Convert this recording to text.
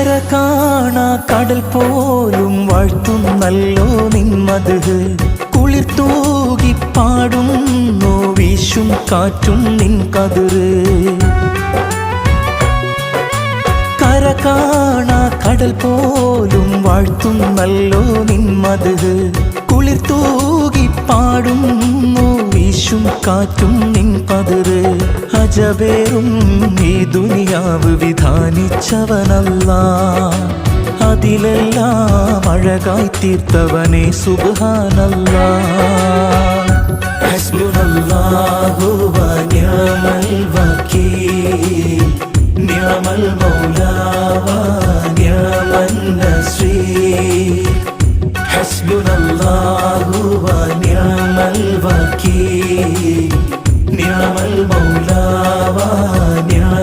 കര കാണാ കടൽ പോലും വാഴ്ത്തുന്നല്ലോ നിൻ മദ്ഹ്. കുളിർ തൂകി പാടുന്നു വീശും കാറ്റും നിൻ കതിര്. കര കാണാ കടൽ പോലും വാഴ്ത്തുന്നല്ലോ നിൻ മദ്ഹ്. കുളിർ തൂകി പാടുന്നു വീശും കാറ്റും നിൻ കതിര്. അജബേറും ഈ ദുനിയാവ് വിധാനിച്ചവനല്ലാഹ്. അതിലെല്ലാം അഴകായി തീർത്തവനെ സുബ്ഹാനല്ലാഹ്. ഹസ്ബുനല്ലാഹു വ നിഅമൽ വകീൽ. നിഅമൽ മൗലാ വ നിഅമൻ നസീർ. ഹസ്ബുനല്ലാഹു വ നിഅമൽ വകീൽ. നിഅമൽ മൗലാ വ നിഅമൻ